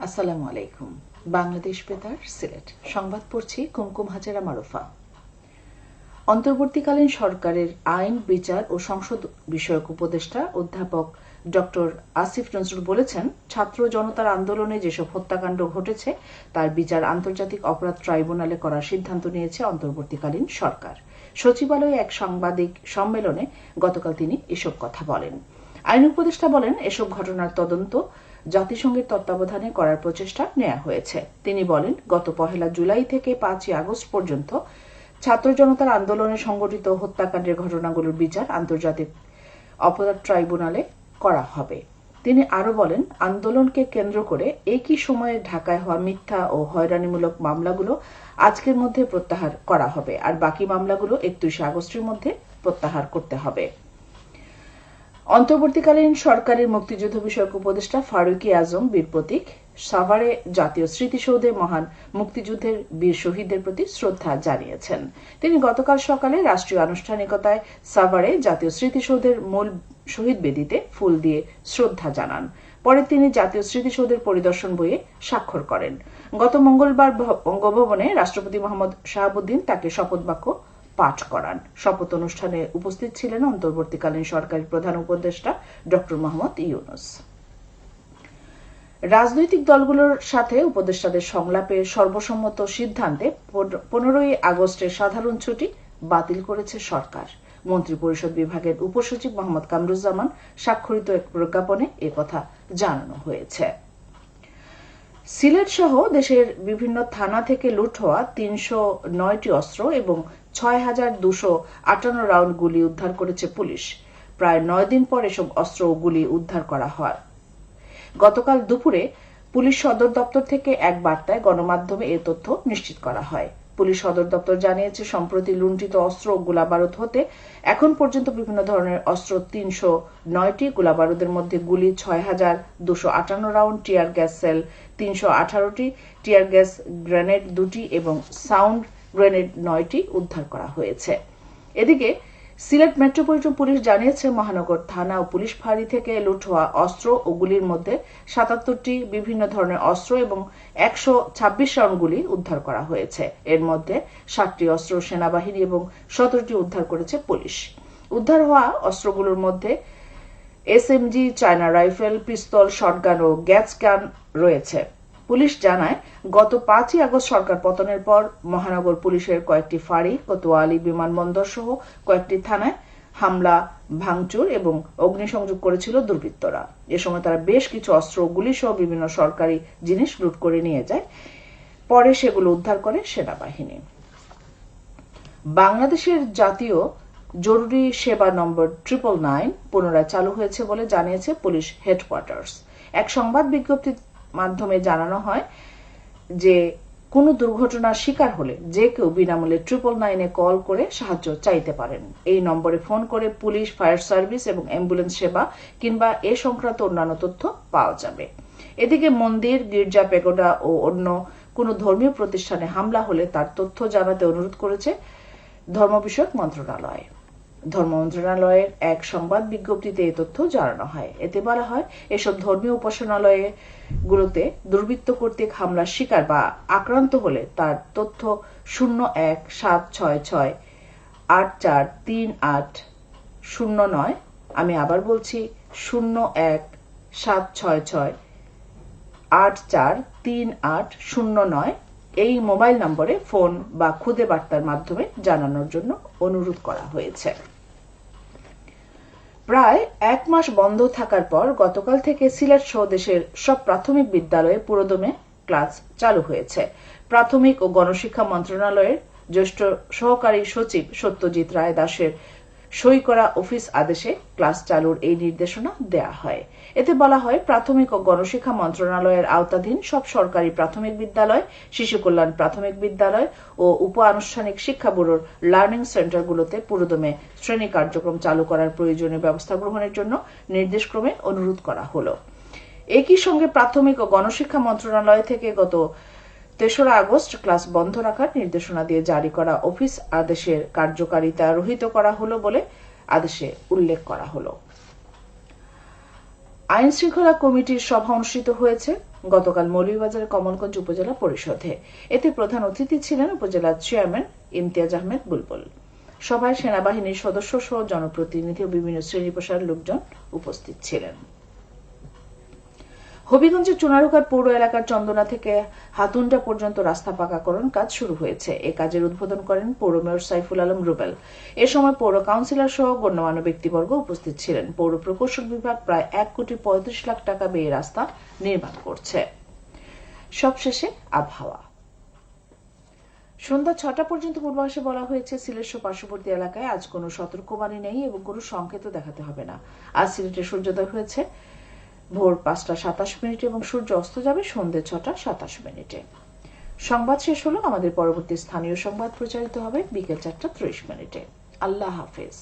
আসসালামু আলাইকুম। বাংলাদেশ বেতার সিলেট সংবাদ পড়ছি কুমকুম হাজেরা মারুফা। অন্তর্বর্তীকালীন সরকারের আইন, বিচার ও সংসদ বিষয়ক উপদেষ্টা অধ্যাপক ডক্টর আসিফ নজরুল বলেছেন, ছাত্র জনতার আন্দোলনে যেসব হত্যাকাণ্ড ঘটেছে তার বিচার আন্তর্জাতিক অপরাধ ট্রাইব্যুনালে করার সিদ্ধান্ত নিয়েছে অন্তর্বর্তীকালীন সরকার। সচিবালয়ে এক সাংবাদিক সম্মেলনে গতকাল তিনি এসব কথা বলেন। আইন উপদেষ্টা বলেন, এসব ঘটনার তদন্ত জাতিসংঘের তত্ত্বাবধানে করার প্রচেষ্টা নেওয়া হয়েছে। তিনি বলেন, গত ১ জুলাই থেকে ৫ আগস্ট পর্যন্ত ছাত্র জনতার আন্দোলনে সংঘটিত হত্যাকাণ্ডের ঘটনাগুলোর বিচার আন্তর্জাতিক অপরাধ ট্রাইব্যুনালে করা হবে। তিনি আরো বলেন, আন্দোলনকে কেন্দ্র করে একই সময়ে ঢাকায় হওয়া মিথ্যা ও হয়রানিমূলক মামলাগুলো আজকের মধ্যে প্রত্যাহার করা হবে, আর বাকি মামলাগুলো ৩১ আগস্টের মধ্যে প্রত্যাহার করতে হবে। অন্তর্বর্তীকালীন সরকারের মুক্তিযুদ্ধ বিষয়ক উপদেষ্টা ফারুকী আজম বীর প্রতীক সাভারে জাতীয় স্মৃতিসৌধে মহান মুক্তিযুদ্ধের বীর শহীদদের প্রতি শ্রদ্ধা জানিয়েছেন। তিনি গতকাল সকালে রাষ্ট্রীয় আনুষ্ঠানিকতায় সাভারে জাতীয় স্মৃতিসৌধের মূল শহীদ বেদিতে ফুল দিয়ে শ্রদ্ধা জানান। পরে তিনি জাতীয় স্মৃতিসৌধের পরিদর্শন বইয়ে স্বাক্ষর করেন। গত মঙ্গলবার বঙ্গভবনে রাষ্ট্রপতি মোহাম্মদ শাহাবুদ্দিন তাকে শপথ বাক্য পাঠ করান। শপথ অনুষ্ঠানে উপস্থিত ছিলেন অন্তর্বর্তীকালীন সরকারের প্রধান উপদেষ্টা ডক্টর মোহাম্মদ ইউনূস। রাজনৈতিক দলগুলোর সাথে উপদেষ্টাদের সংলাপে সর্বসম্মত সিদ্ধান্তে ১৫ আগস্টের সাধারণ ছুটি বাতিল করেছে সরকার। মন্ত্রিপরিষদ বিভাগের উপসচিব মোহাম্মদ কামরুজ্জামান স্বাক্ষরিত এক প্রজ্ঞাপনে একথা জানানো হয়েছে। সিলেট সহ দেশের বিভিন্ন থানা থেকে লুট হওয়া ৩০৯টি অস্ত্র এবং ৬,২৫৮ রাউন্ড গুলি উদ্ধার করেছে পুলিশ। প্রায় ৯ দিন পর এসব অস্ত্র ও গুলি উদ্ধার করা হয়। গতকাল দুপুরে পুলিশ সদর দপ্তর থেকে এক বার্তায় গণমাধ্যমে এ তথ্য নিশ্চিত করা হয়। পুলিশ সদর দপ্তর জানিয়েছে, সম্প্রতি লুণ্ঠিত অস্ত্র ও গোলাবারুদ হতে এখন পর্যন্ত বিভিন্ন ধরনের অস্ত্র ৩০৯টি, গোলাবারুদের মধ্যে গুলি ৬,২৫৮ রাউন্ড, টিয়ার গ্যাস সেল ৩১৮টি, টিয়ার গ্যাস গ্রেনেড ২টি এবং সাউন্ড গ্রেনেড ৯টি উদ্ধার করা হয়েছে। এদিকে সিলেট মেট্রোপলিটন পুলিশ জানিয়েছে, মহানগর থানা ও পুলিশ ফাঁড়ি থেকে লুট হওয়া অস্ত্র ও গুলির মধ্যে ৭৭টি বিভিন্ন ধরনের অস্ত্র এবং ১২৬ রাউন্ড গুলি উদ্ধার করা হয়েছে। এর মধ্যে ৭টি অস্ত্র সেনাবাহিনী এবং ১৭টি উদ্ধার করেছে পুলিশ। উদ্ধার হওয়া অস্ত্রগুলোর মধ্যে এসএমজি, চায়না রাইফেল, পিস্তল, শটগান ও গ্যাস গান রয়েছে। পুলিশ জানায়, গত ৫ আগস্ট সরকার পতনের পর মহানগর পুলিশের কয়েকটি ফাঁড়ি, কোতোয়ালি বিমানবন্দর সহ কয়েকটি থানায় হামলা, ভাঙচুর এবং অগ্নিসংযোগ করেছিল দুর্বৃত্তরা। এ সময় তারা বেশ কিছু অস্ত্র, গুলি সহ বিভিন্ন সরকারি জিনিস লুট করে নিয়ে যায়। পরে সেগুলো উদ্ধার করে সেনাবাহিনী। বাংলাদেশের জাতীয় জরুরি সেবা নম্বর 999 পুনরায় চালু হয়েছে বলে জানিয়েছে পুলিশ হেডকোয়ার্টার্স। এক সংবাদ বিজ্ঞপ্তির মাধ্যমে জানানো হয় যে, কোনো দুর্ঘটনার শিকার হলে যে কেউ বিনামূল্যে 999-এ কল করে সাহায্য চাইতে পারেন। এই নম্বরে ফোন করে পুলিশ, ফায়ার সার্ভিস এবং অ্যাম্বুলেন্স সেবা কিংবা এ সংক্রান্ত অন্যান্য তথ্য পাওয়া যাবে। এদিকে মন্দির, গির্জা, পেগোডা ও অন্য কোনো ধর্মীয় প্রতিষ্ঠানে হামলা হলে তার তথ্য জানাতে অনুরোধ করেছে ধর্ম বিষয়ক মন্ত্রণালয়। ধর্ম মন্ত্রণালয়ের এক সংবাদ বিজ্ঞপ্তিতে এই তথ্য জানানো হয়। এতে বলা হয়, এসব ধর্মীয় উপাসনালয়গুলোতে দুর্বৃত্ত কর্তৃক হামলার শিকার বা আক্রান্ত হলে তার তথ্য 01-766-843809, আমি আবার বলছি 01-766-843809 এই মোবাইল নম্বরে ফোন বা খুদে বার্তার মাধ্যমে জানানোর জন্য অনুরোধ করা হয়েছে। প্রায় ১ মাস বন্ধ থাকার পর গতকাল থেকে সিলেট সহ দেশের সব প্রাথমিক বিদ্যালয়ে পুরোদমে ক্লাস চালু হয়েছে। প্রাথমিক ও গণশিক্ষা মন্ত্রণালয়ের জ্যেষ্ঠ সহকারী সচিব সত্যজিৎ রায় দাসের সই করা অফিস আদেশে ক্লাস চালুর এই নির্দেশনা দেয়া হয়। এতে বলা হয়, প্রাথমিক ও গণশিক্ষা মন্ত্রণালয়ের আওতাধীন সব সরকারি প্রাথমিক বিদ্যালয়, শিশু কল্যাণ প্রাথমিক বিদ্যালয় ও উপ আনুষ্ঠানিক শিক্ষা ব্যুরোর লার্নিং সেন্টারগুলোতে পুরোদমে শ্রেণী কার্যক্রম চালু করার প্রয়োজনীয় ব্যবস্থা গ্রহণের জন্য নির্দেশক্রমে অনুরোধ করা হলো। একই সঙ্গে প্রাথমিক ও গণশিক্ষা মন্ত্রণালয় থেকে গত ৩রা আগস্ট ক্লাস বন্ধ রাখার নির্দেশনা দিয়ে জারি করা অফিস আদেশের কার্যকারিতা রহিত করা হলো বলে আদেশে উল্লেখ করা হলো। আইন শৃঙ্খলা কমিটির সভা অনুষ্ঠিত হয়েছে গতকাল মৌলভীবাজারের কমলগঞ্জ উপজেলা পরিষদে। এতে প্রধান অতিথি ছিলেন উপজেলা চেয়ারম্যান ইমতিয়াজ আহমেদ বুলবুল। সভায় সেনাবাহিনীর সদস্য সহ জনপ্রতিনিধি ও বিভিন্ন শ্রেণী পেশার লোকজন উপস্থিত ছিলেন। হবিগঞ্জের চুনারুঘাট পৌর এলাকার চন্দনা থেকে হাতুন্ডা পর্যন্ত রাস্তা পাকাকরণ কাজ শুরু হয়েছে। এ কাজের উদ্বোধন করেন পৌর মেয়র সাইফুল আলম রুবেল। এ সময় পৌর কাউন্সিলর সহ গণ্যমান্য ব্যক্তিবর্গ উপস্থিত ছিলেন। পৌর প্রকৌশল বিভাগ প্রায় 1,35,00,000 টাকা ব্যয়ে রাস্তা নির্মাণ করছে। সবশেষে আবহাওয়া। সন্ধ্যা 6টা পর্যন্ত পূর্বাভাসে বলা হয়েছে সিলেট সহ পার্শ্ববর্তী এলাকায় আজ কোনো সতর্কবাণী নেই এবং কোনো সংকেতও দেখাতে হবে না। আজ সিলেটে সূর্যোদয় হয়েছে ভোর 5টা 27 এবং সূর্য অস্ত যাবে সন্ধ্যে 6টা 27। সংবাদ শেষ হলো। আমাদের পরবর্তী স্থানীয় সংবাদ প্রচারিত হবে বিকেল 4টা 30। আল্লাহ হাফেজ।